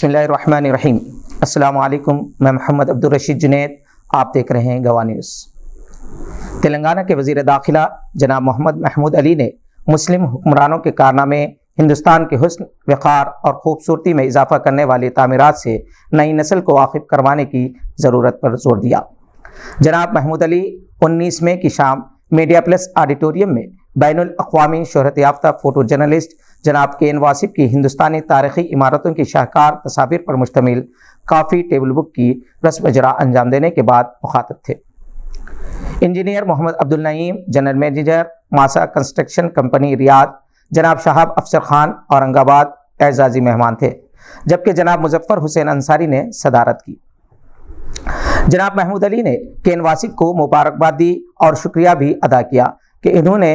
बिस्मिल्लाहिर्रहमानिर्रहीम। अस्सलाम वालेकुम। मैं मोहम्मद अब्दुल रशीद जुनैद, आप देख रहे हैं गवाह न्यूज़। तेलंगाना के वज़ीर दाखिला जनाब मोहम्मद महमूद अली ने मुस्लिम हुक्मरानों के कारनामे, हिंदुस्तान के हुस्न, वक़ार और खूबसूरती में इजाफा करने वाली तामीरात से नई नस्ल को वाकिफ़ करवाने की ज़रूरत पर जोर दिया। जनाब महमूद अली 19 मई की शाम मीडिया प्लस ऑडिटोरियम में बैनुल अक़वामी शोहरत याफ्ता फ़ोटो जर्नलिस्ट जनाब के एन वासिफ की हिंदुस्तानी तारीख़ी इमारतों की शाहकार तस्वीर पर मुश्तमिल काफ़ी टेबल बुक की रस्म इजरा अंजाम देने के बाद मुखातब थे। Engineer Mohammad Abdul Naeem, general manager Masa construction company Riyadh जनाब शाहब अफसर खान औरंगाबाद एजाज़ी मेहमान थे, जबकि जनाब मुजफ्फर हुसैन अंसारी ने सदारत की। जनाब महमूद अली ने केन वासिफ को मुबारकबाद दी और शुक्रिया भी अदा किया कि इन्होंने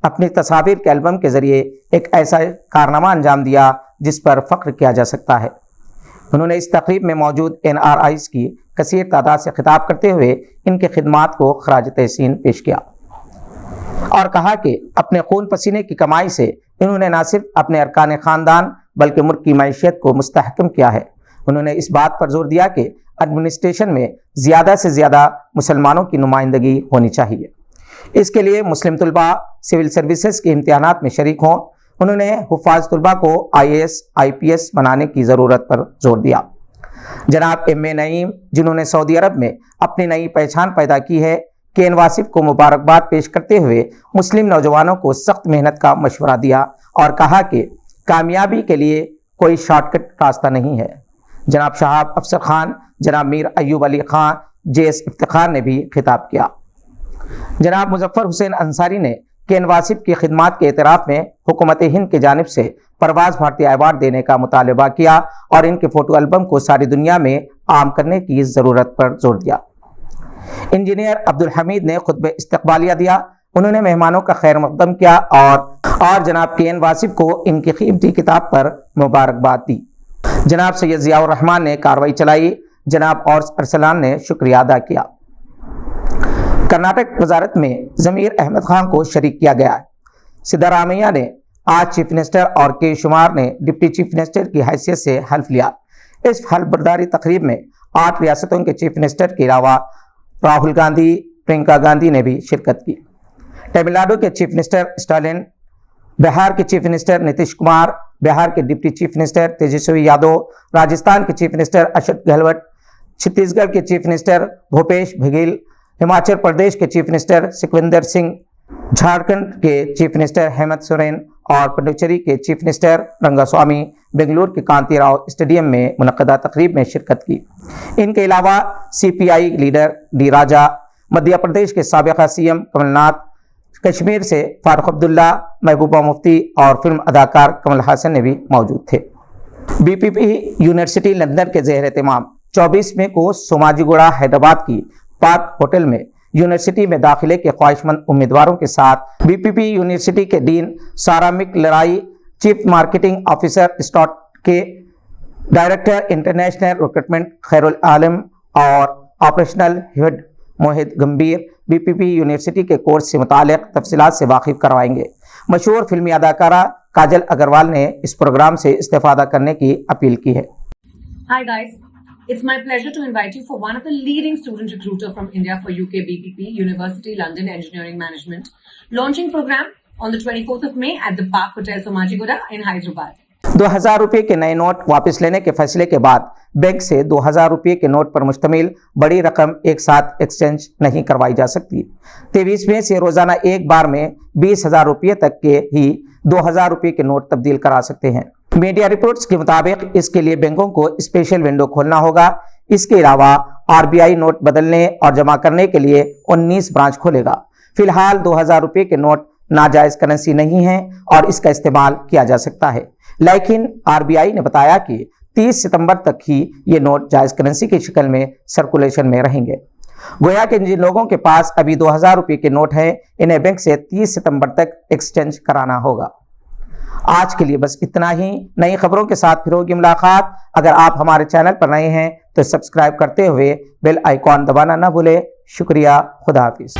अपनी तस्वीर के एल्बम के ज़रिए एक ऐसा कारनामा अंजाम दिया जिस पर फ़ख्र किया जा सकता है। उन्होंने इस तकरीब में मौजूद NRIs की कसीर तादाद से खिताब करते हुए इनके खिदमात को खराज तहसीन पेश किया और कहा कि अपने खून पसीने की कमाई से इन्होंने न सिर्फ अपने अरकान ख़ानदान बल्कि मुल्क की मैशियत को मुस्तहकम किया है। उन्होंने इस बात पर जोर दिया कि एडमिनिस्ट्रेशन में ज़्यादा से ज़्यादा मुसलमानों की नुमाइंदगी होनी चाहिए। इसके लिए मुस्लिम तलबा सिविल सर्विसेज के इम्तिहानात में शरीक हों। उन्होंने हुफ़ाज़ तलबा को IAS IPS बनाने की ज़रूरत पर जोर दिया। जनाब MA नईम, जिन्होंने सऊदी अरब में अपनी नई पहचान पैदा की है, केन वासिफ को मुबारकबाद पेश करते हुए मुस्लिम नौजवानों को सख्त मेहनत का मशवरा दिया और कहा कि कामयाबी के लिए कोई शॉर्टकट रास्ता नहीं है। जनाब शाहब अफसर खान, जनाब मीर अयूब अली खान, JS इफ्तिखार ने भी खिताब किया। जनाब मुजफ्फर हुसैन अंसारी ने केन वासिफ की खिदमात के एतराफ़ में हुकूमत हिंद की जानिब से परवाज़ भारती अवार्ड देने का मुतालबा किया और इनके फ़ोटो एल्बम को सारी दुनिया में आम करने की ज़रूरत पर जोर दिया। इंजीनियर अब्दुल हमीद ने खुतबे इस्तक़बालिया दिया। उन्होंने मेहमानों का खैर मक़दम किया और जनाब केन वासिफ को इनकी कीमती किताब पर मुबारकबाद दी। जनाब सैयद ज़ियाउर रहमान ने कार्रवाई चलाई। जनाब और अरसलान ने शुक्रिया अदा किया। कर्नाटक वजारत में ज़मीर अहमद खान को शरीक किया गया है। सिद्धारामैया ने आज चीफ मिनिस्टर और के शुमार ने डिप्टी चीफ मिनिस्टर की हैसियत से हल्फ लिया। इस हल्फ बर्दारी तकरीब में 8 रियासतों के चीफ मिनिस्टर के अलावा राहुल गांधी, प्रियंका गांधी ने भी शिरकत की। तमिलनाडु के चीफ मिनिस्टर स्टालिन, बिहार के चीफ मिनिस्टर नीतीश कुमार, बिहार के deputy chief minister Tejashwi Yadav, Rajasthan के चीफ मिनिस्टर अशोक गहलोत, छत्तीसगढ़ के चीफ मिनिस्टर भूपेश बघेल, हिमाचल प्रदेश के चीफ मिनिस्टर सुखविंदर सिंह, झारखंड के चीफ मिनिस्टर हेमंत सोरेन और पुडुचेरी के चीफ मिनिस्टर रंगास्वामी बेंगलुरु के कांति राव स्टेडियम में मुनक़दा तकरीब में शिरकत की। इनके अलावा CPI लीडर D राजा, मध्य प्रदेश के साबिक़ा CM कमलनाथ, कश्मीर से फारूक अब्दुल्ला, महबूबा मुफ्ती और फिल्म अदाकार कमल हासन ने भी मौजूद थे। BPP यूनिवर्सिटी लंदन के ज़ेर एहतमाम 24 मई को सोमाजीगुड़ा हैदराबाद की पार्क होटल में यूनिवर्सिटी में दाखिले के ख्वाहिशमंद उम्मीदवारों के साथ BPP यूनिवर्सिटी के डीन सारामिक लड़ाई, चीफ मार्केटिंग ऑफिसर स्टॉट के डायरेक्टर इंटरनेशनल रिक्रूटमेंट खैरुल आलम और ऑपरेशनल हेड मोहित गंभीर BPP यूनिवर्सिटी के कोर्स से मुतालिक तफसीलात से वाकिफ करवाएंगे। मशहूर फिल्मी अदाकारा काजल अग्रवाल ने इस प्रोग्राम से इस्तेफादा करने की अपील की है। Hi guys, it's my pleasure to invite you for one of the leading student recruiter from India for UK BPP University London Engineering Management launching program on the 24th of May at the Park Hotel Somajigoda in Hyderabad. 2000 रुपये के नए note वापस लेने के फैसले के बाद bank से 2000 रुपये के नोट पर मुश्तमिल बड़ी रकम एक साथ एक्सचेंज नहीं करवाई जा सकती। 23 मई से रोजाना एक बार में 20,000 रुपये तक के ही 2000 रुपये के नोट तब्दील करा सकते हैं। मीडिया रिपोर्ट्स के मुताबिक इसके लिए बैंकों को स्पेशल विंडो खोलना होगा। इसके अलावा RBI नोट बदलने और जमा करने के लिए 19 ब्रांच खोलेगा। फिलहाल 2000 रुपये के नोट नाजायज करेंसी नहीं है और इसका इस्तेमाल किया जा सकता है, लेकिन RBI ने बताया कि 30 सितंबर तक ही ये नोट जायज करेंसी की शक्ल में सर्कुलेशन में रहेंगे। गोया कि जिन लोगों के पास अभी 2000 रुपये के नोट हैं, इन्हें बैंक से 30 सितंबर तक एक्सचेंज कराना होगा। आज के लिए बस इतना ही। नई खबरों के साथ फिर होगी मुलाकात। अगर आप हमारे चैनल पर नए हैं तो सब्सक्राइब करते हुए बेल आइकॉन दबाना ना भूलें। शुक्रिया। खुदा हाफिज।